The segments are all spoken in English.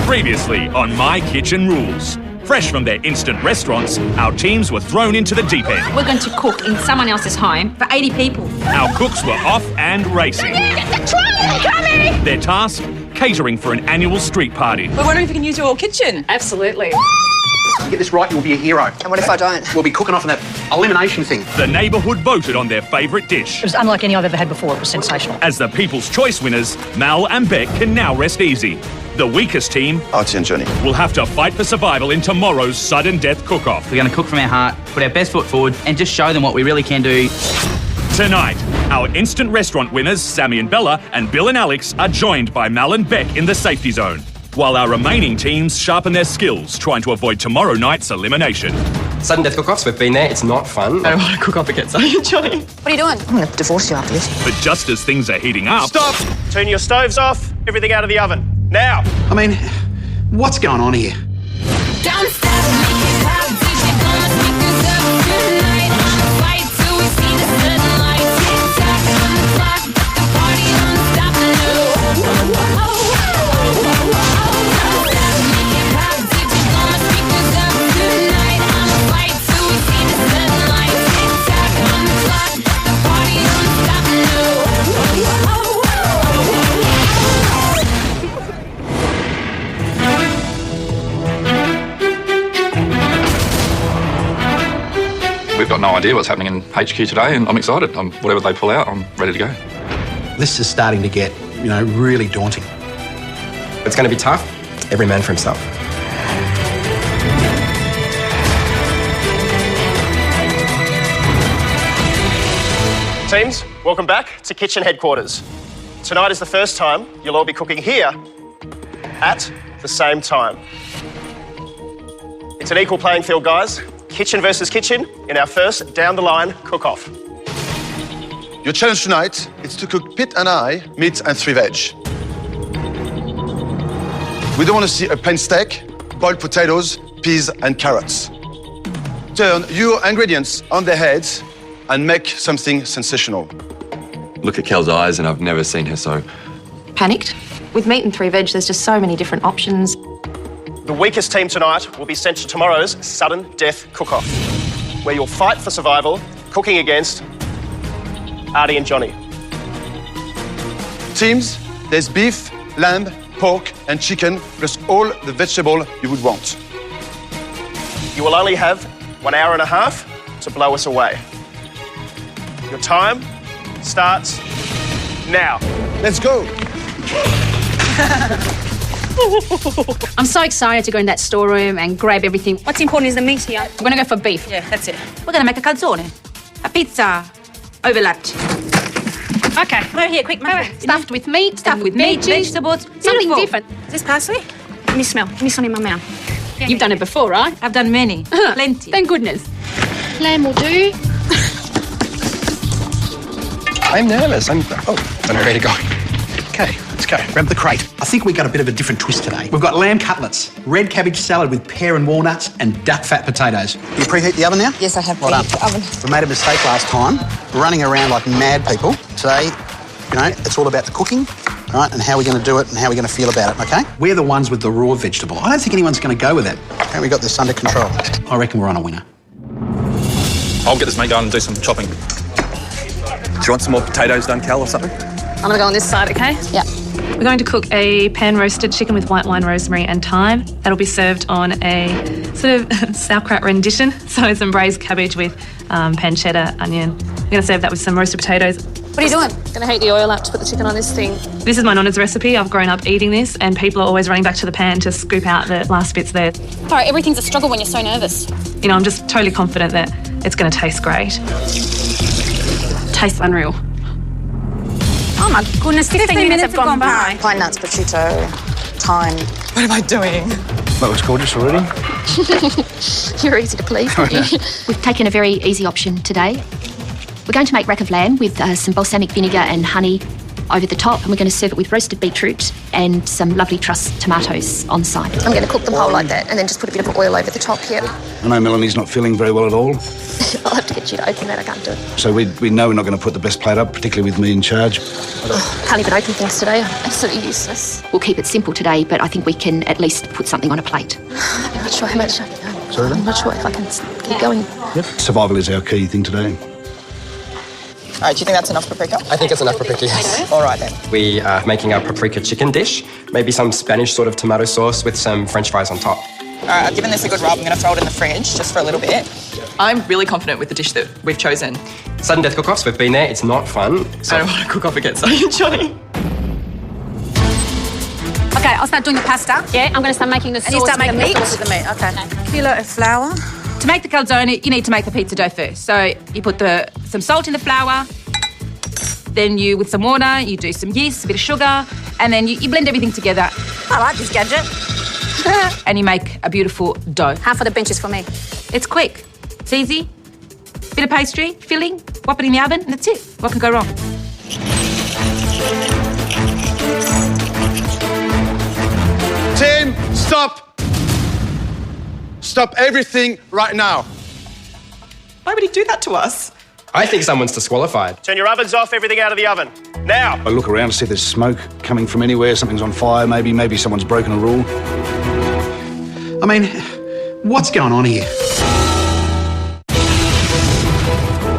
Previously on My Kitchen Rules. Fresh from their instant restaurants, our teams were thrown into the deep end. We're going to cook in someone else's home for 80 people. Our cooks were off and racing. It's a train coming! Their task, catering for an annual street party. We're wondering if we can use your kitchen. Absolutely. Get this right, you'll be a hero. And what if I don't? We'll be cooking off on that elimination thing. The neighbourhood voted on their favourite dish. It was unlike any I've ever had before. It was sensational. As the People's Choice winners, Mal and Beck can now rest easy. The weakest team, Archie and Johnny, will have to fight for survival in tomorrow's sudden death cook-off. We're going to cook from our heart, put our best foot forward, and just show them what we really can do. Tonight, our instant restaurant winners, Sammy and Bella, and Bill and Alex, are joined by Mal and Beck in the safety zone, while our remaining teams sharpen their skills, trying to avoid tomorrow night's elimination. Sudden death cook-offs, we've been there, it's not fun. I don't want to cook up against you, Johnny. What are you doing? I'm going to divorce you after this. But just as things are heating up... Stop! Turn your stoves off, everything out of the oven. Now! I mean, what's going on here? Don't stop, make it pop, DJ gonna speakers up tonight. I'ma fight till we see the sunlight. Tick tock on the clock, the party don't stop. Don't stop, make it pop, DJ gonna speakers up tonight. I'ma fight till we see the sunlight. Tick tock on the clock, the party don't stop. We've got no idea what's happening in HQ today, and I'm excited. Whatever they pull out, I'm ready to go. This is starting to get, really daunting. It's going to be tough. Every man for himself. Teams, welcome back to Kitchen Headquarters. Tonight is the first time you'll all be cooking here at the same time. It's an equal playing field, guys. Kitchen versus kitchen in our first down-the-line cook-off. your challenge tonight is to cook Pete and I meat and 3-veg. We don't want to see a plain steak, boiled potatoes, peas and carrots. Turn your ingredients on their heads and make something sensational. Look at Kel's eyes, and I've never seen her so... Panicked? With meat and 3-veg, there's just so many different options. The weakest team tonight will be sent to tomorrow's sudden death cook-off, where you'll fight for survival, cooking against Artie and Johnny. Teams, there's beef, lamb, pork and chicken, plus all the vegetable you would want. You will only have 1 hour and a half to blow us away. Your time starts now. Let's go. I'm so excited to go in that storeroom and grab everything. What's important is the meat here. We're going to go for beef. Yeah, that's it. We're going to make a calzone. A pizza. Overlapped. Okay, over here, quick. Stuffed with meat, stuffed with veggies. Vegetables. Something Beautiful. different. Is this parsley? Let me smell. Give me some in my mouth. You've done it before, right? I've done many. Plenty. Thank goodness. Lamb will do. I'm nervous. I'm ready to go. Okay, let's go. Grab the crate. I think we got a bit of a different twist today. We've got lamb cutlets, red cabbage salad with pear and walnuts, and duck fat potatoes. You preheat the oven now? Yes, I have Well done. preheat the oven. We made a mistake last time, running around like mad people. Today, it's all about the cooking, all right, and how we're going to do it and how we're going to feel about it, okay? We're the ones with the raw vegetable. I don't think anyone's going to go with that. Okay, we got this under control. I reckon we're on a winner. I'll get this meat going and do some chopping. Do you want some more potatoes done, Cal, or something? I'm going to go on this side, okay? Yeah. We're going to cook a pan-roasted chicken with white wine, rosemary and thyme. That'll be served on a sort of sauerkraut rendition. So some braised cabbage with pancetta, onion. We're going to serve that with some roasted potatoes. What are you doing? Going to heat the oil up to put the chicken on this thing. This is my nonna's recipe. I've grown up eating this, and people are always running back to the pan to scoop out the last bits there. Sorry, everything's a struggle when you're so nervous. I'm just totally confident that it's going to taste great. Tastes unreal. Oh my goodness, 15 minutes have gone by. Pine nuts, prosciutto, thyme. What am I doing? That looks gorgeous already. You're easy to please, aren't you? We've taken a very easy option today. We're going to make rack of lamb with some balsamic vinegar and honey, over the top, and we're going to serve it with roasted beetroot and some lovely truss tomatoes on side. I'm going to cook them whole like that and then just put a bit of oil over the top here. I know Melanie's not feeling very well at all. I'll have to get you to open that, I can't do it. So we know we're not going to put the best plate up, particularly with me in charge. Can't even open things today, I'm absolutely useless. We'll keep it simple today, but I think we can at least put something on a plate. I'm not sure how much I can go. Sorry? I'm not sure if I can keep going. Yep. Survival is our key thing today. All right, do you think that's enough paprika? I think it's enough paprika, yes. All right then. We are making a paprika chicken dish, maybe some Spanish sort of tomato sauce with some French fries on top. All right, I've given this a good rub. I'm going to throw it in the fridge just for a little bit. I'm really confident with the dish that we've chosen. Sudden death cook-offs, we've been there, it's not fun. So I don't want to cook off again, so you, Johnny. Okay, I'll start doing the pasta. Yeah, I'm going to start making the sauce. And you start making the meat. sauce with the meat, okay. Kilo of flour. To make the calzone, you need to make the pizza dough first. So you put some salt in the flour, then you, with some water, you do some yeast, a bit of sugar, and then you blend everything together. I like this gadget. And you make a beautiful dough. Half of the bench is for me. It's quick, it's easy. Bit of pastry, filling, whop it in the oven, and that's it. What can go wrong? Team, stop! Stop everything right now. Why would he do that to us? I think someone's disqualified. Turn your ovens off, everything out of the oven. Now! I look around to see if there's smoke coming from anywhere, something's on fire, maybe someone's broken a rule. I mean, what's going on here?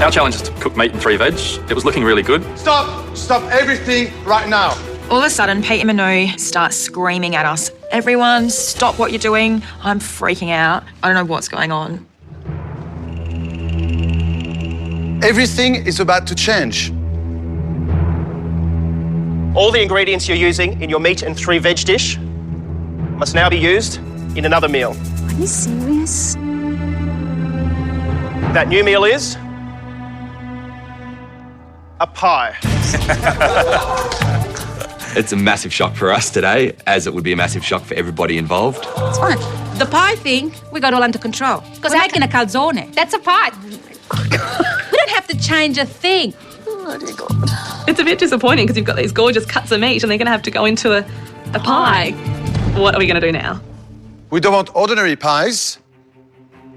Our challenge is to cook meat and 3 veg. It was looking really good. Stop everything right now. All of a sudden, Pete and Manu start screaming at us. Everyone, stop what you're doing. I'm freaking out. I don't know what's going on. Everything is about to change. All the ingredients you're using in your meat and 3 veg dish must now be used in another meal. Are you serious? That new meal is a pie. It's a massive shock for us today, as it would be a massive shock for everybody involved. It's fine. The pie thing, we got all under control. Because we're making a calzone. That's a pie. We don't have to change a thing. Oh, dear God. It's a bit disappointing because you've got these gorgeous cuts of meat and they're going to have to go into a pie. What are we going to do now? We don't want ordinary pies.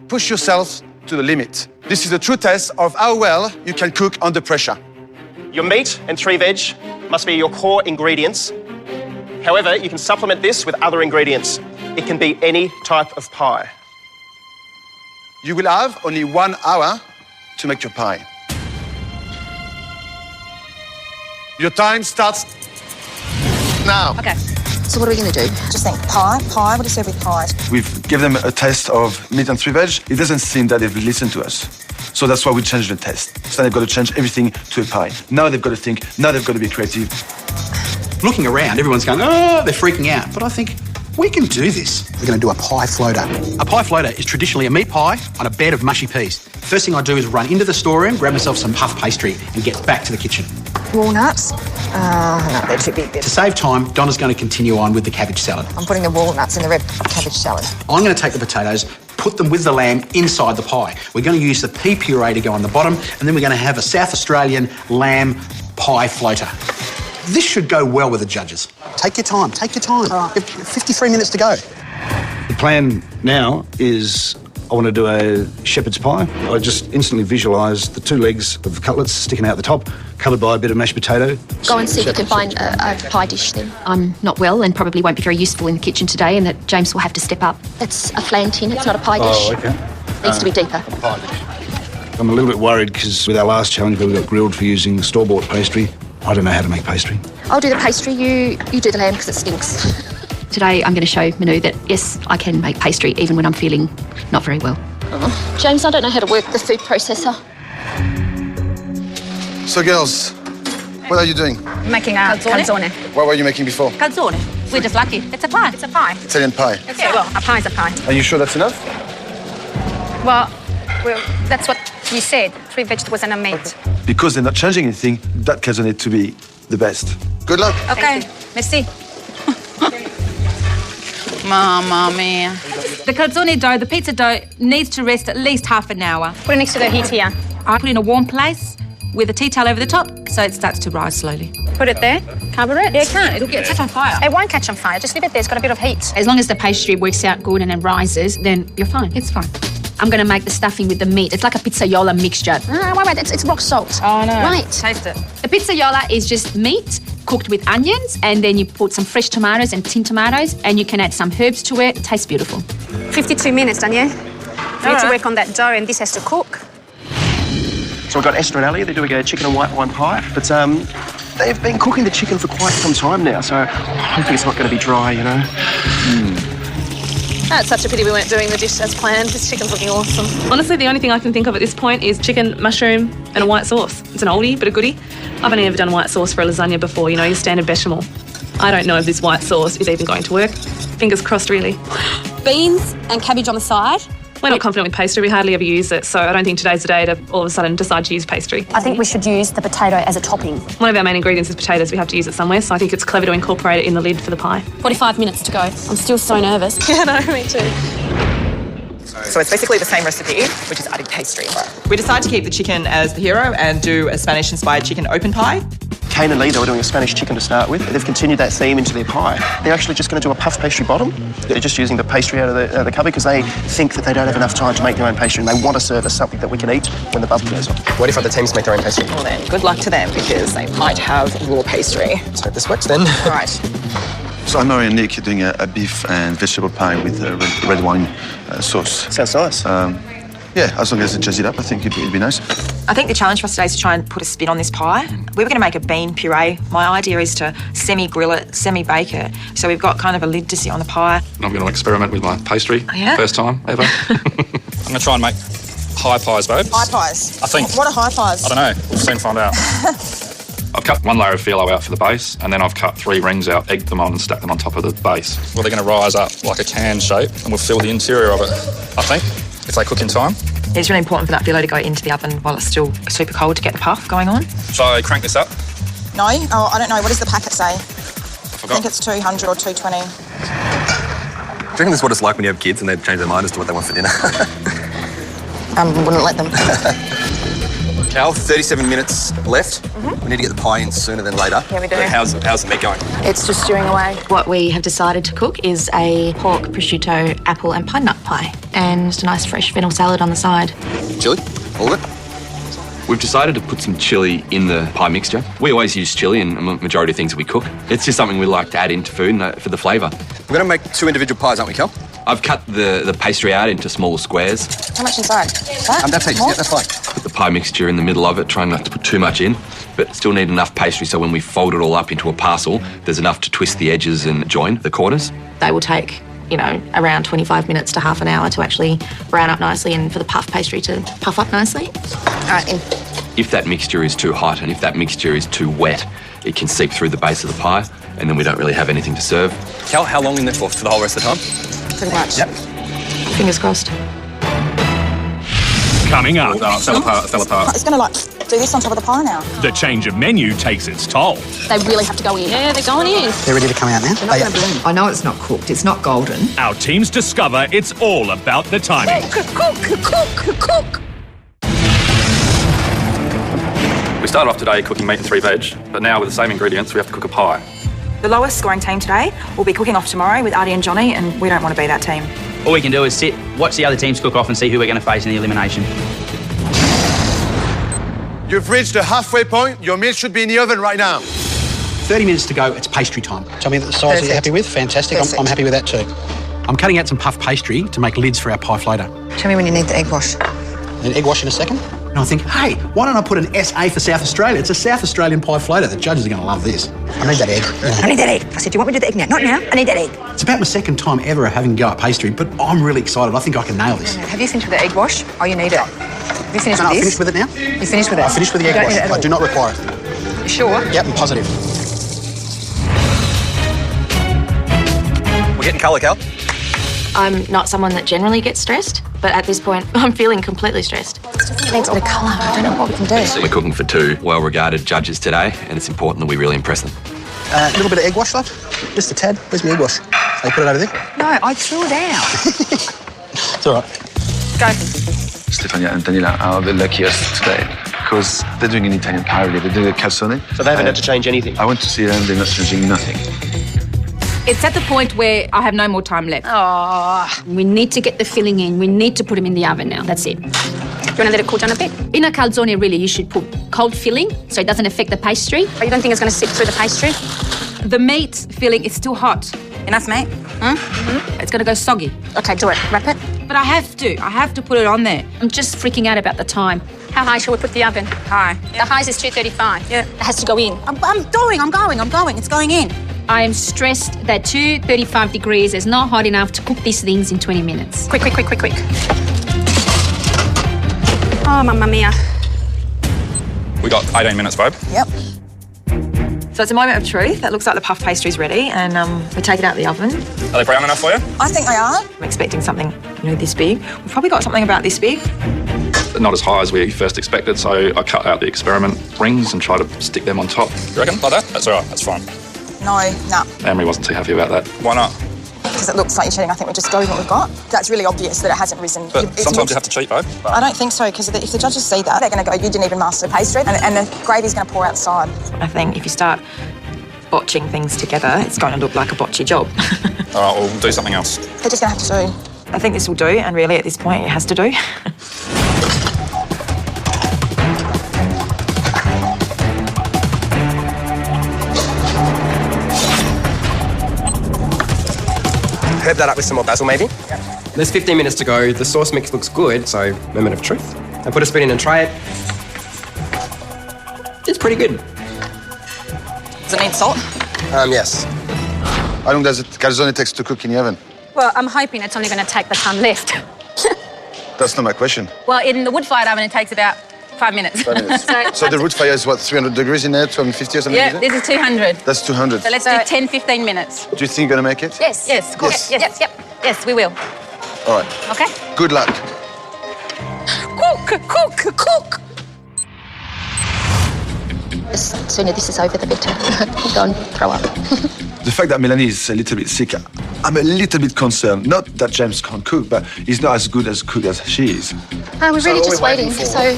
Push yourself to the limit. This is a true test of how well you can cook under pressure. Your meat and 3 veg must be your core ingredients. However, you can supplement this with other ingredients. It can be any type of pie. You will have only 1 hour to make your pie. Your time starts now. Okay. So what are we going to do? Just think pie. What do you say with pies? We've given them a taste of meat and 3 veg. It doesn't seem that they've listened to us. So that's why we changed the test. So they've got to change everything to a pie. Now they've got to think. Now they've got to be creative. Looking around, everyone's going, oh, they're freaking out. But I think we can do this. We're going to do a pie floater. A pie floater is traditionally a meat pie on a bed of mushy peas. First thing I do is run into the storeroom, grab myself some puff pastry and get back to the kitchen. Walnuts? No, they're too big. To save time, Donna's going to continue on with the cabbage salad. I'm putting the walnuts in the red cabbage salad. I'm going to take the potatoes, put them with the lamb inside the pie. We're going to use the pea puree to go on the bottom, and then we're going to have a South Australian lamb pie floater. This should go well with the judges. Take your time, take your time. All right. You've 53 minutes to go. The plan now is I want to do a shepherd's pie. I just instantly visualise the 2 legs of cutlets sticking out the top, covered by a bit of mashed potato. Go and see if you can find a pie dish then. I'm not well and probably won't be very useful in the kitchen today, and that James will have to step up. It's a flan tin, it's not a pie dish. Oh, okay. Needs to be deeper. Pie dish. I'm a little bit worried because with our last challenge where we got grilled for using store-bought pastry, I don't know how to make pastry. I'll do the pastry, you do the lamb because it stinks. Today I'm going to show Manu that, yes, I can make pastry even when I'm feeling not very well. Oh, James, I don't know how to work the food processor. So girls, what are you doing? Making a calzone. What were you making before? Calzone. We're just lucky. It's a pie. It's a pie. Italian pie. Okay, well, a pie's a pie. Are you sure that's enough? Well, that's what you said. 3 vegetables and a meat. Because they're not changing anything, that calzone to be the best. Good luck. Okay, merci. Mamma mia. The calzone dough, the pizza dough, needs to rest at least half an hour. Put it next to the heat here. I put it in a warm place with a tea towel over the top, so it starts to rise slowly. Put it there, cover it. Yeah, it can't. It'll catch on fire. It won't catch on fire. Just leave it there. It's got a bit of heat. As long as the pastry works out good and it rises, then you're fine. It's fine. I'm going to make the stuffing with the meat. It's like a pizzaiola mixture. No, wait, it's rock salt. Oh, no. Right. Taste it. The pizzaiola is just meat cooked with onions, and then you put some fresh tomatoes and tin tomatoes, and you can add some herbs to it. It tastes beautiful. 52 minutes, Danielle. You need to work on that dough, and this has to cook. So we've got Esther and Ali. They're doing a chicken and white wine pie, but they've been cooking the chicken for quite some time now, so hopefully it's not going to be dry, you know. That's such a pity we weren't doing the dish as planned. This chicken's looking awesome. Honestly, the only thing I can think of at this point is chicken, mushroom and a white sauce. It's an oldie, but a goodie. I've only ever done white sauce for a lasagna before, you know, your standard bechamel. I don't know if this white sauce is even going to work. Fingers crossed, really. Beans and cabbage on the side. We're not confident with pastry. We hardly ever use it, so I don't think today's the day to all of a sudden decide to use pastry. I think we should use the potato as a topping. One of our main ingredients is potatoes. We have to use it somewhere, so I think it's clever to incorporate it in the lid for the pie. 45 minutes to go. I'm still so nervous. Yeah, no, me too. So it's basically the same recipe, which is adding pastry. We decided to keep the chicken as the hero and do a Spanish-inspired chicken open pie. Kane and Lee, they were doing a Spanish chicken to start with. They've continued that theme into their pie. They're actually just going to do a puff pastry bottom. They're just using the pastry out of the cupboard because they think that they don't have enough time to make their own pastry and they want to serve us something that we can eat when the bubble goes off. What if other teams make their own pastry? Well then, good luck to them because they might have raw pastry. Let's hope this works then. Right. So I'm Mary and Nick doing a beef and vegetable pie with red wine sauce. Sounds nice. Yeah, as long as it jazz it up, I think it'd be nice. I think the challenge for us today is to try and put a spin on this pie. We were going to make a bean puree. My idea is to semi-grill it, semi-bake it. So we've got kind of a lid to sit on the pie. I'm going to experiment with my pastry. Oh, yeah? First time ever. I'm going to try and make high pies, babes. High pies? I think. What are high pies? I don't know. We'll soon find out. I've cut one layer of phyllo out for the base, and then I've cut 3 rings out, egged them on and stacked them on top of the base. Well, they're going to rise up like a can shape, and we'll fill the interior of it, I think, if they cook in time. It's really important for that phyllo to go into the oven while it's still super cold to get the puff going on. Shall I crank this up? No? Oh, I don't know. What does the packet say? I forgot. think it's 200 or 220. Do you reckon this is what it's like when you have kids and they change their mind as to what they want for dinner? Wouldn't let them. Cal, 37 minutes left. We need to get the pie in sooner than later. Yeah, we do. How's the meat going? It's just stewing away. What we have decided to cook is a pork, prosciutto, apple and pine nut pie. And just a nice fresh fennel salad on the side. Chili? All of it? We've decided to put some chilli in the pie mixture. We always use chilli in a majority of things that we cook. It's just something we like to add into food for the flavour. We're going to make 2 individual pies, aren't we, Cal? I've cut the pastry out into smaller squares. How much inside? That's it. Yeah, that's fine. Put the pie mixture in the middle of it, trying not to put too much in, but still need enough pastry so when we fold it all up into a parcel, there's enough to twist the edges and join the corners. They will take, you know, around 25 minutes to half an hour to actually brown up nicely and for the puff pastry to puff up nicely. All right, in. If that mixture is too hot and if that mixture is too wet, it can seep through the base of the pie and then we don't really have anything to serve. Cal, how long in there for the whole rest of the time? Pretty much. Yep. Fingers crossed. Coming up, Fell apart. It's going to, like, do this on top of the pie now. the change of menu takes its toll. They really have to go in. Yeah, they're going in. They're ready to come out now? I know it's not cooked. It's not golden. Our teams discover it's all about the timing. Cook. We started off today cooking meat and 3 veg, but now with the same ingredients, we have to cook a pie. The lowest scoring team today will be cooking off tomorrow with Artie and Johnny, and we don't want to be that team. All we can do is sit, watch the other teams cook off and see who we're going to face in the elimination. You've reached the halfway point. Your meal should be in the oven right now. 30 minutes to go, it's pastry time. Tell me the size you're happy with. Fantastic. I'm happy with that too. I'm cutting out some puff pastry to make lids for our pie floater. Tell me when you need the egg wash. An egg wash in a second. And I think, hey, why don't I put an SA for South Australia? It's a South Australian pie floater. The judges are going to love this. I need that egg. I need that egg. I said, do you want me to do the egg now? Not now. I need that egg. It's about my second time ever having go at pastry, but I'm really excited. I think I can nail this. Have you finished with the egg wash? Oh, you need it. Have you finished No, with I this? finished with it now. You finished with it? I finished with the egg You don't wash. need it at I all? do not require it. You sure? Yep, I'm positive. We're getting colour, Cal. I'm not someone that generally gets stressed, but at this point, I'm feeling completely stressed. It needs a bit of colour. I don't know what we can do. We're cooking for 2 well-regarded judges today, and it's important that we really impress them. A little bit of egg wash left. Just a tad. Where's my egg wash? So you put it over there? No, I threw it out. It's all right. Go. Stefania and Daniela are the luckiest today. because they're doing an Italian pie already. They're doing a calzone. So they haven't had to change anything? I went to see them, they're not changing nothing. It's at the point where I have no more time left. Oh, we need to get the filling in. We need to put them in the oven now. That's it. Do you want to let it cool down a bit? In a calzone, really, you should put cold filling so it doesn't affect the pastry. But you don't think it's going to seep through the pastry? The meat filling is still hot. Enough, mate? It's going to go soggy. Okay, do it. Wrap it. But I have to put it on there. I'm just freaking out about the time. How high shall we put the oven? High. The highest is 235. Yeah. It has to go in. I'm going. It's going in. I am stressed that 235 degrees is not hot enough to cook these things in 20 minutes. Quick. Oh, mamma mia. We got 18 minutes, babe. Yep. So it's a moment of truth. It looks like the puff pastry's ready, and we take it out of the oven. Are they brown enough for you? I think they are. I'm expecting something, this big. We've probably got something about this big. Not as high as we first expected, so I cut out the experiment rings and try to stick them on top. You reckon? Like that? That's all right. That's fine. No. Emery wasn't too happy about that. Why not? Because it looks like you're cheating. I think we just go with what we've got. That's really obvious that it hasn't risen. But sometimes you have to cheat, babe. I don't think so, because if the judges see that, they're going to go, you didn't even master the pastry, and the gravy's going to pour outside. I think if you start botching things together, it's going to look like a botchy job. All right, we'll do something else. They're just going to have to do. I think this will do, and really at this point it has to do. Herb that up with some more basil, maybe. There's 15 minutes to go. The sauce mix looks good, so moment of truth. I put a spoon in and try it. It's pretty good. Does it need salt? Yes. How long does calzone takes to cook in the oven? Well, I'm hoping it's only going to take the time left. That's not my question. Well, in the wood-fired oven, it takes about 5 minutes. 5 minutes. So the wood fire is what, 300 degrees in there, 250 or something? Yeah, this is 200. That's 200. So let's do 10, 15 minutes. Do you think you're going to make it? Yes, of course. Yes, Yes, we will. All right. Okay? Good luck. Cook! The sooner this is over, the better. I'll go and throw up. The fact that Melanie is a little bit sick, I'm a little bit concerned. Not that James can't cook, but he's not as good as cook as she is. We're really just waiting, so...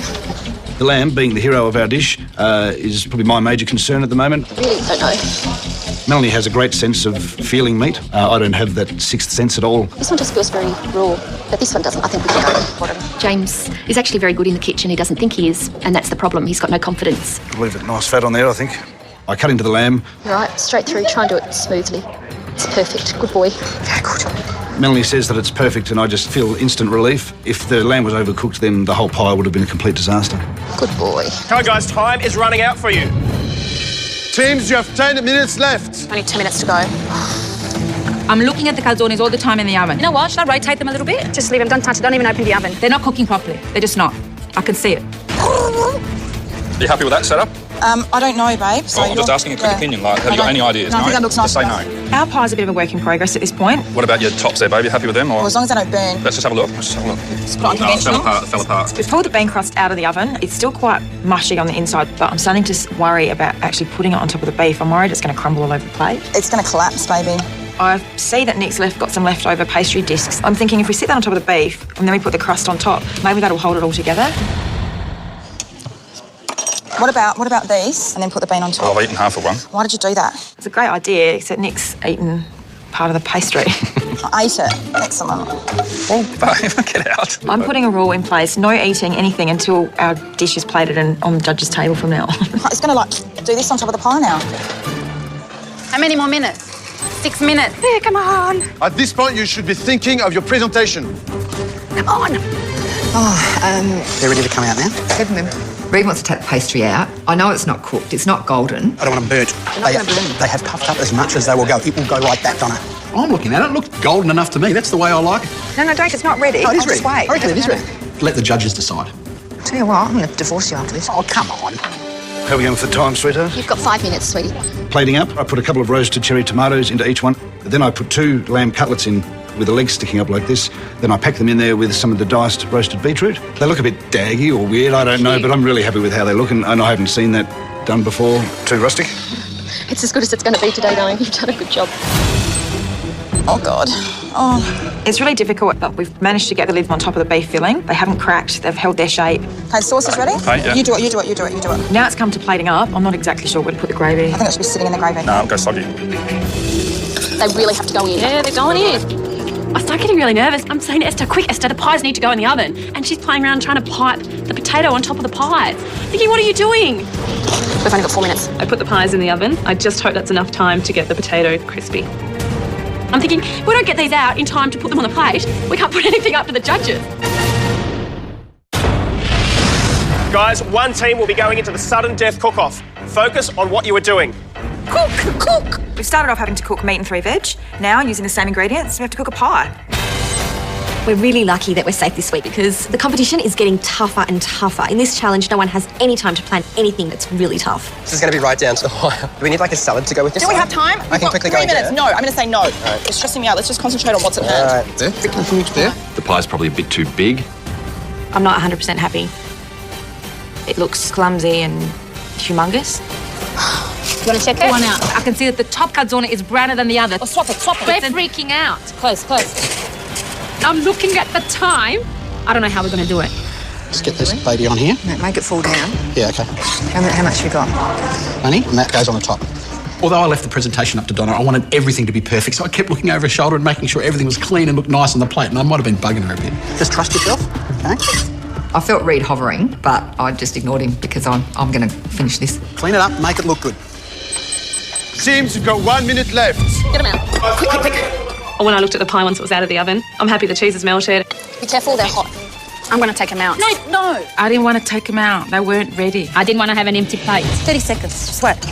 The lamb, being the hero of our dish, is probably my major concern at the moment. Really don't know. Melanie has a great sense of feeling meat. I don't have that sixth sense at all. This one just feels very raw, but this one doesn't. I think we can go. James is actually very good in the kitchen. He doesn't think he is, and that's the problem. He's got no confidence. Leave it nice fat on there, I think. I cut into the lamb. You're right, straight through. Try and do it smoothly. It's perfect. Good boy. Very good. Melanie says that it's perfect, and I just feel instant relief. If the lamb was overcooked, then the whole pie would have been a complete disaster. Good boy. Come on, guys, time is running out for you. Teams, you have 10 minutes left. Only 2 minutes to go. I'm looking at the calzones all the time in the oven. You know what? Should I rotate them a little bit? Just leave them. Don't touch it. Don't even open the oven. They're not cooking properly. They're just not. I can see it. Are you happy with that setup? I don't know, babe. So I'm just asking a quick opinion. Like, have you got any ideas? No, I think that looks nice. Just say no. Our pie's a bit of a work in progress at this point. What about your tops there, babe? You happy with them? Or? Well, as long as they don't burn. Let's just have a look. Let's put it on No, it conventional. fell apart. We've pulled the bean crust out of the oven. It's still quite mushy on the inside, but I'm starting to worry about actually putting it on top of the beef. I'm worried it's going to crumble all over the plate. It's going to collapse, baby. I see that Nick's got some leftover pastry discs. I'm thinking if we sit that on top of the beef and then we put the crust on top, maybe that'll hold it all together. What about these? And then put the bean on top. Oh, I've eaten half of one. Why did you do that? It's a great idea, except Nick's eaten part of the pastry. I ate it. Excellent. Oh, babe, get out. I'm putting a rule in place, no eating anything until our dish is plated and on the judge's table from now on. It's going to, do this on top of the pie now. How many more minutes? 6 minutes. Yeah, come on. At this point, you should be thinking of your presentation. Come on. They're ready to come out now. Seven them. Reed wants to take the pastry out. I know it's not cooked. It's not golden. I don't want them burnt. They have puffed up as much as they will go. It will go like that, Donna. I'm looking at it. It looks golden enough to me. That's the way I like it. No, don't. It's not ready. No, it is Just ready. wait. I reckon it is ready. Let the judges decide. Tell you what, I'm going to divorce you after this. Oh, come on. How are we going for time, sweetheart? You've got 5 minutes, sweetie. Plating up, I put a couple of roasted cherry tomatoes into each one. Then I put 2 lamb cutlets in with the legs sticking up like this. Then I pack them in there with some of the diced roasted beetroot. They look a bit daggy or weird, I don't know, but I'm really happy with how they look, and I haven't seen that done before. Too rustic? It's as good as it's going to be today, darling. You've done a good job. Oh, God. Oh. It's really difficult, but we've managed to get the lids on top of the beef filling. They haven't cracked. They've held their shape. Okay, sauce is ready? Okay, yeah. You do it. Now it's come to plating up. I'm not exactly sure where to put the gravy. I think it should be sitting in the gravy. No, go soggy. They really have to go in. Yeah, they're going in. I start getting really nervous. I'm saying to Esther, quick, Esther, the pies need to go in the oven. And she's playing around trying to pipe the potato on top of the pies. Thinking, what are you doing? We've only got 4 minutes. I put the pies in the oven. I just hope that's enough time to get the potato crispy. I'm thinking, if we don't get these out in time to put them on the plate, we can't put anything up to the judges. Guys, one team will be going into the sudden death cook-off. Focus on what you are doing. Cook! We've started off having to cook meat and 3 veg. Now, using the same ingredients, we have to cook a pie. We're really lucky that we're safe this week because the competition is getting tougher and tougher. In this challenge, no one has any time to plan anything that's really tough. This is going to be right down to the wire. Do we need like a salad to go with this? Do we have time? I can quickly go 3 and get minutes. it. No, I'm going to say no. Right. It's stressing me out. Let's just concentrate on what's at hand. All right. There. The pie's probably a bit too big. I'm not 100% happy. It looks clumsy and humongous. You want to check it? One out. I can see that the top calzone is browner than the other. Oh, swap it. We're freaking out. Close. I'm looking at the time. I don't know how we're going to do it. Let's get this baby on here. Make it fall down. Yeah, okay. How much have you got? Honey, and that goes on the top. Although I left the presentation up to Donna, I wanted everything to be perfect, so I kept looking over her shoulder and making sure everything was clean and looked nice on the plate, and I might have been bugging her a bit. Just trust yourself, okay? I felt Reed hovering, but I just ignored him because I'm going to finish this. Clean it up, make it look good. Teams, you've got 1 minute left. Get them out. Quick. When I looked at the pie once it was out of the oven, I'm happy the cheese is melted. Be careful, they're hot. I'm going to take them out. No. I didn't want to take them out. They weren't ready. I didn't want to have an empty plate. 30 seconds. Sweat.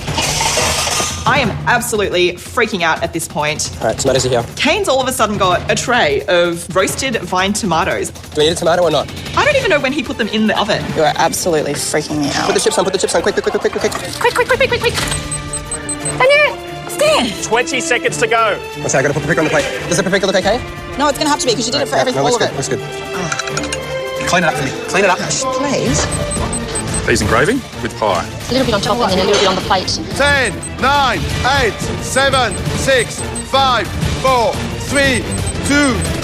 I am absolutely freaking out at this point. All right, tomatoes are here. Kane's all of a sudden got a tray of roasted vine tomatoes. Do we need a tomato or not? I don't even know when he put them in the oven. You are absolutely freaking me out. Put the chips on, Quick. Quick. Stand. 20 seconds to go. What's that? I got to put paprika on the plate. Does the paprika look okay? No, it's going to have to be because you did it for everything, all of it. Looks good. Clean it up for me. Clean it up. Please. Peas and gravy with pie. A little bit on top and then a little bit on the plate. 10, 9, 8, 7, 6, 5, 4, 3, 2, 1.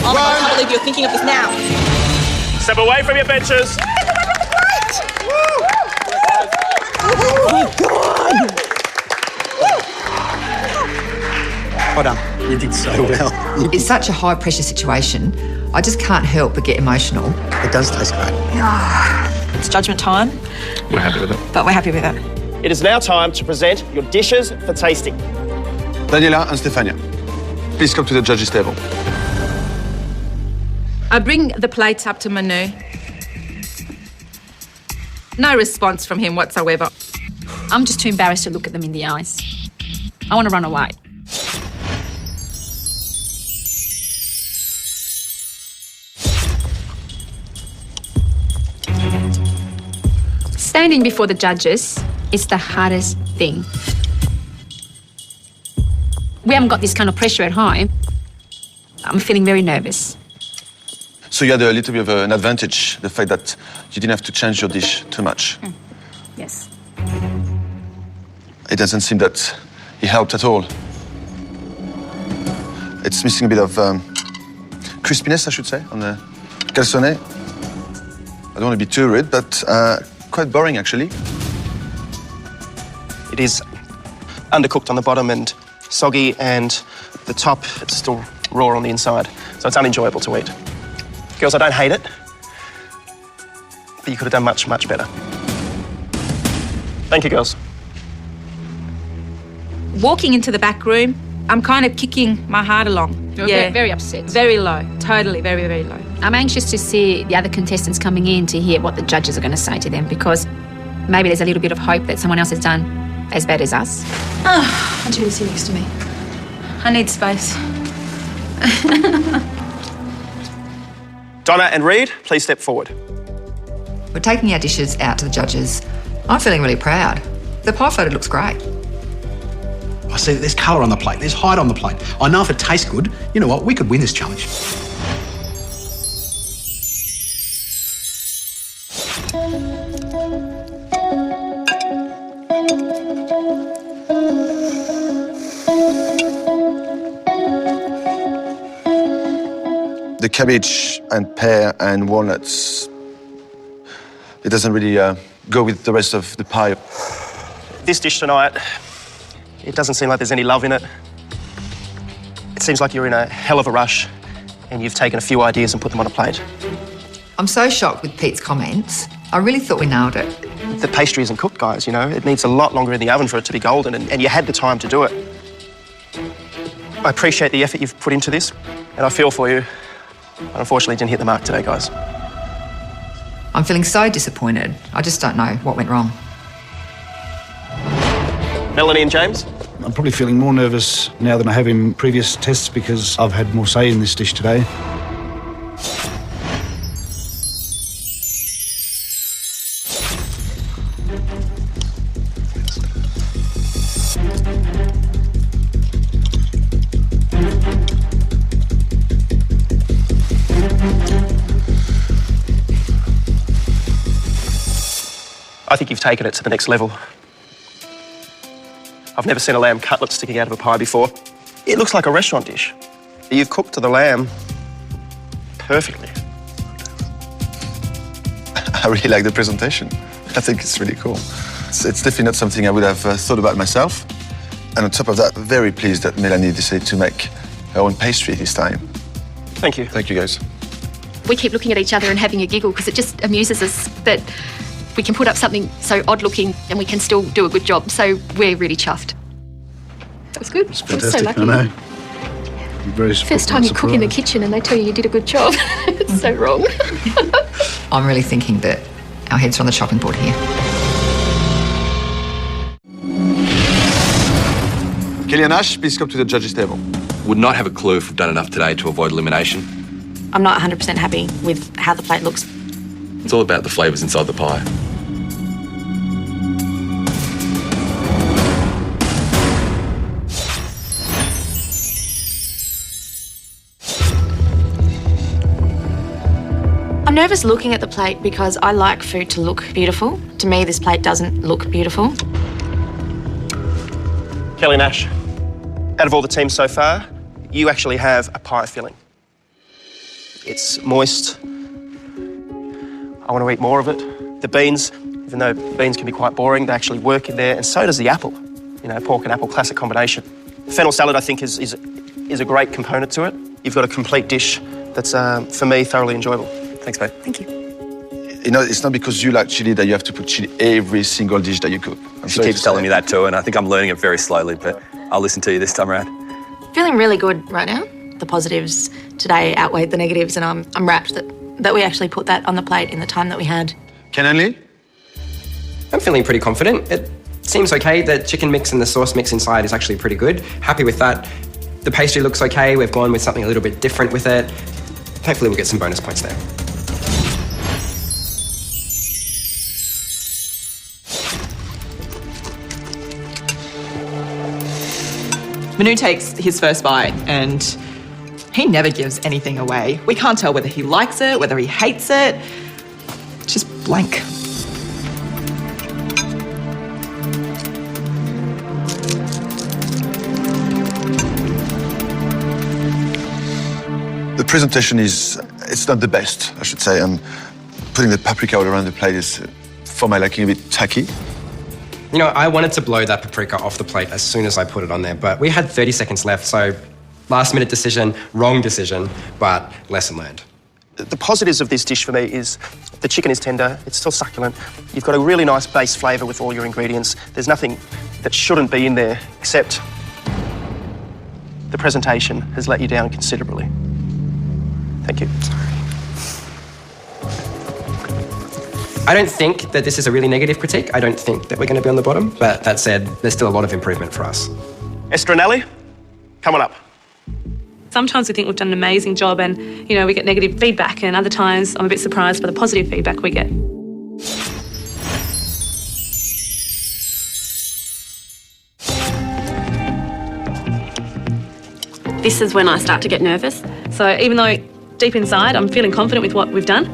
Oh my God, I can't believe you're thinking of this now. Step away from your benches. Oh my God. Well done. You did so well. It's such a high pressure situation. I just can't help but get emotional. It does taste great. It's judgment time, We're happy with it. but we're happy with it. It is now time to present your dishes for tasting. Daniela and Stefania, please come to the judges' table. I bring the plates up to Manu. No response from him whatsoever. I'm just too embarrassed to look at them in the eyes. I want to run away. Standing before the judges is the hardest thing. We haven't got this kind of pressure at home. I'm feeling very nervous. So you had a little bit of an advantage, the fact that you didn't have to change your dish too much. Yes. It doesn't seem that it helped at all. It's missing a bit of crispiness, I should say, on the calzone. I don't want to be too rude, but quite boring, actually. It is undercooked on the bottom and soggy, and the top, it's still raw on the inside. So it's unenjoyable to eat. Girls, I don't hate it, but you could have done much, much better. Thank you, girls. Walking into the back room, I'm kind of kicking my heart along. You're very upset. Very low. Totally, very, very low. I'm anxious to see the other contestants coming in to hear what the judges are going to say to them, because maybe there's a little bit of hope that someone else has done as bad as us. I want you to sit next to me. I need space. Donna and Reed, please step forward. We're taking our dishes out to the judges. I'm feeling really proud. The pie photo looks great. I see that there's colour on the plate, there's height on the plate. I know if it tastes good, you know what, we could win this challenge. The cabbage and pear and walnuts, it doesn't really go with the rest of the pie. This dish tonight, it doesn't seem like there's any love in it. It seems like you're in a hell of a rush and you've taken a few ideas and put them on a plate. I'm so shocked with Pete's comments. I really thought we nailed it. The pastry isn't cooked, guys, you know. It needs a lot longer in the oven for it to be golden, and you had the time to do it. I appreciate the effort you've put into this, and I feel for you. But unfortunately, didn't hit the mark today, guys. I'm feeling so disappointed. I just don't know what went wrong. Melanie and James? I'm probably feeling more nervous now than I have in previous tests because I've had more say in this dish today. I think you've taken it to the next level. I've never seen a lamb cutlet sticking out of a pie before. It looks like a restaurant dish. You've cooked the lamb perfectly. I really like the presentation. I think it's really cool. It's definitely not something I would have thought about myself. And on top of that, very pleased that Melanie decided to make her own pastry this time. Thank you. Thank you, guys. We keep looking at each other and having a giggle because it just amuses us that we can put up something so odd-looking and we can still do a good job. So we're really chuffed. That was good. It's I was so fantastic, lucky. I know. Very First time you cook in the kitchen and they tell you did a good job. It's so wrong. I'm really thinking that our heads are on the chopping board here. Kelly and Ash, please come to the judges' table. Would not have a clue if we've done enough today to avoid elimination. I'm not 100% happy with how the plate looks. It's all about the flavours inside the pie. I'm nervous looking at the plate because I like food to look beautiful. To me, this plate doesn't look beautiful. Kelly and Ash, out of all the teams so far, you actually have a pie filling. It's moist. I want to eat more of it. The beans, even though beans can be quite boring, they actually work in there, and so does the apple. You know, pork and apple, classic combination. Fennel salad, I think, is a great component to it. You've got a complete dish that's, for me, thoroughly enjoyable. Thanks, babe. Thank you. You know, it's not because you like chili that you have to put chili every single dish that you cook. She keeps telling me that too, and I think I'm learning it very slowly, but I'll listen to you this time around. Feeling really good right now. The positives today outweighed the negatives, and I'm rapt that we actually put that on the plate in the time that we had. Ken and Lee? I'm feeling pretty confident. It seems okay. The chicken mix and the sauce mix inside is actually pretty good. Happy with that. The pastry looks okay. We've gone with something a little bit different with it. Hopefully we'll get some bonus points there. Manu takes his first bite and he never gives anything away. We can't tell whether he likes it, whether he hates it. Just blank. The presentation it's not the best, I should say. Putting the paprika all around the plate is, for my liking, a bit tacky. You know, I wanted to blow that paprika off the plate as soon as I put it on there, but we had 30 seconds left, so last-minute decision, wrong decision, but lesson learned. The positives of this dish for me is the chicken is tender, it's still succulent. You've got a really nice base flavour with all your ingredients. There's nothing that shouldn't be in there, except the presentation has let you down considerably. Thank you. I don't think that this is a really negative critique. I don't think that we're going to be on the bottom, but that said, there's still a lot of improvement for us. Esther and Ellie, come on up. Sometimes we think we've done an amazing job and, you know, we get negative feedback, and other times I'm a bit surprised by the positive feedback we get. This is when I start to get nervous. So even though deep inside I'm feeling confident with what we've done,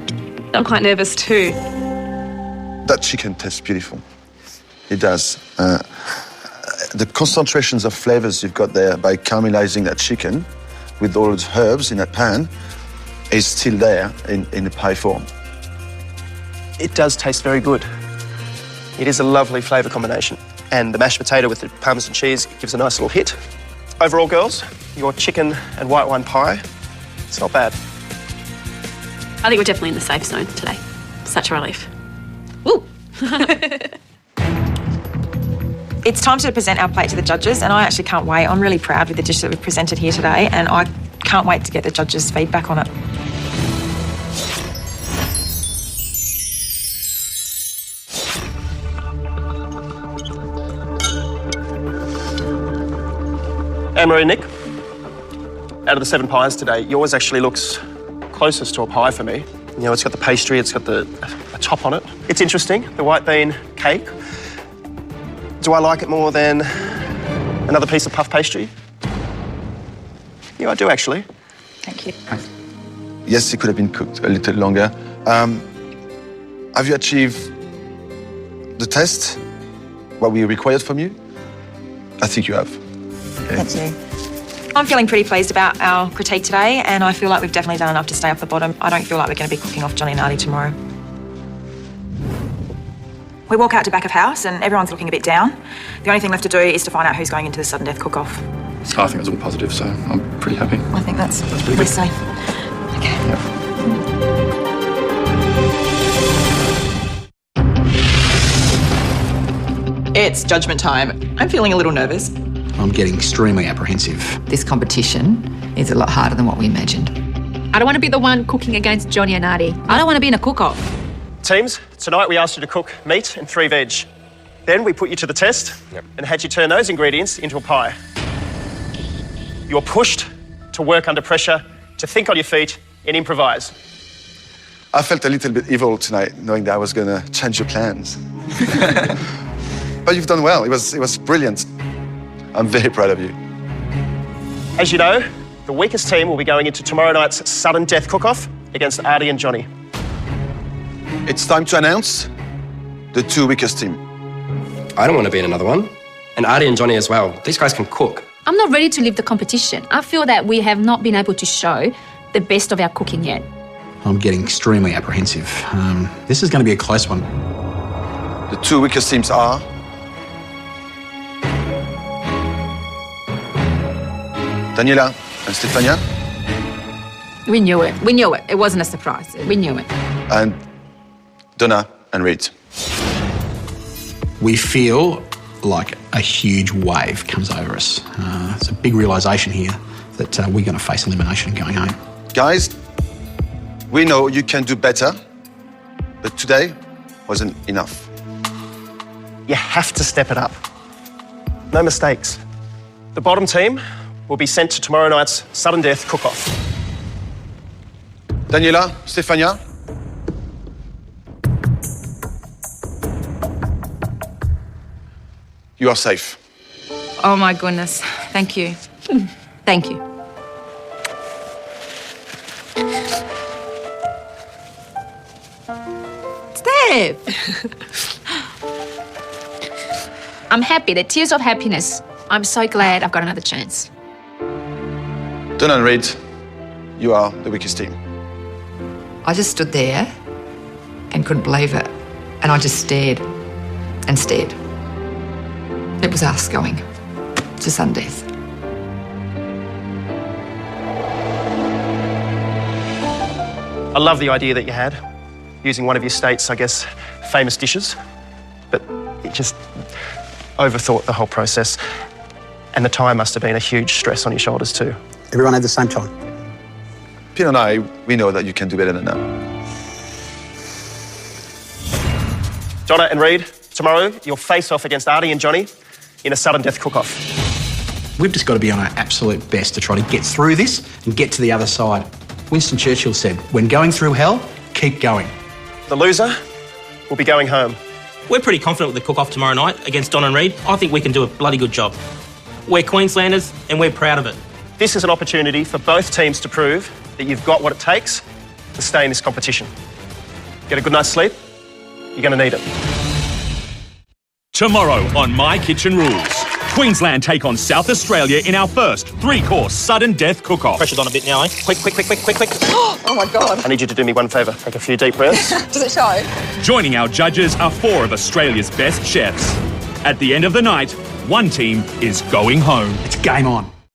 I'm quite nervous too. That chicken tastes beautiful. It does. The concentrations of flavors you've got there by caramelizing that chicken with all those herbs in that pan, is still there in the pie form. It does taste very good. It is a lovely flavour combination. And the mashed potato with the Parmesan cheese gives a nice little hit. Overall, girls, your chicken and white wine pie, it's not bad. I think we're definitely in the safe zone today. Such a relief. Woo! It's time to present our plate to the judges, and I actually can't wait. I'm really proud with the dish that we've presented here today, and I can't wait to get the judges' feedback on it. Anne-Marie and Nick, out of the 7 pies today, yours actually looks closest to a pie for me. You know, it's got the pastry, it's got a top on it. It's interesting, the white bean cake. Do I like it more than another piece of puff pastry? Yeah, I do actually. Thank you. Yes, it could have been cooked a little longer. Have you achieved the test? What we required from you? I think you have. Okay. Thank you. I'm feeling pretty pleased about our critique today, and I feel like we've definitely done enough to stay off the bottom. I don't feel like we're going to be cooking off Johnny and Artie tomorrow. We walk out to back of house and everyone's looking a bit down. The only thing left to do is to find out who's going into the sudden death cook-off. I think it's all positive, so I'm pretty happy. I think that's pretty we're good. safe. Okay. It's judgment time. I'm feeling a little nervous. I'm getting extremely apprehensive. This competition is a lot harder than what we imagined. I don't want to be the one cooking against Johnny and Artie. I don't want to be in a cook-off. Teams, tonight we asked you to cook meat and 3 veg. Then we put you to the test and had you turn those ingredients into a pie. You were pushed to work under pressure, to think on your feet and improvise. I felt a little bit evil tonight, knowing that I was going to change your plans. But you've done well. It was brilliant. I'm very proud of you. As you know, the weakest team will be going into tomorrow night's sudden death cook-off against Artie and Johnny. It's time to announce the 2 weakest team. I don't want to be in another one. And Artie and Johnny as well. These guys can cook. I'm not ready to leave the competition. I feel that we have not been able to show the best of our cooking yet. I'm getting extremely apprehensive. This is going to be a close one. The 2 weakest teams are Daniela and Stefania, We knew it. We knew it. It wasn't a surprise. We knew it. and Donna and Reed. We feel like a huge wave comes over us. It's a big realisation here that we're going to face elimination going home. Guys, we know you can do better, but today wasn't enough. You have to step it up. No mistakes. The bottom team will be sent to tomorrow night's sudden death cook-off. Daniela, Stefania, you are safe. Oh my goodness. Thank you. Thank you. Steph! I'm happy. The tears of happiness. I'm so glad I've got another chance. Donna and Reed, you are the weakest team. I just stood there and couldn't believe it. And I just stared and stared. It was us going to sudden death. I love the idea that you had, using one of your state's, I guess, famous dishes, but it just overthought the whole process. And the time must have been a huge stress on your shoulders too. Everyone had the same time. Pete and I, we know that you can do better than that. Donna and Reed, tomorrow you'll face off against Artie and Johnny in a sudden death cook-off. We've just got to be on our absolute best to try to get through this and get to the other side. Winston Churchill said, when going through hell, keep going. The loser will be going home. We're pretty confident with the cook-off tomorrow night against Don and Reed. I think we can do a bloody good job. We're Queenslanders and we're proud of it. This is an opportunity for both teams to prove that you've got what it takes to stay in this competition. Get a good night's sleep, you're going to need it. Tomorrow on My Kitchen Rules, Queensland take on South Australia in our first 3-course sudden death cook-off. Pressure's on a bit now, eh? Quick. Oh my God. I need you to do me one favour. Take a few deep breaths. Does it show? Joining our judges are 4 of Australia's best chefs. At the end of the night, one team is going home. It's game on.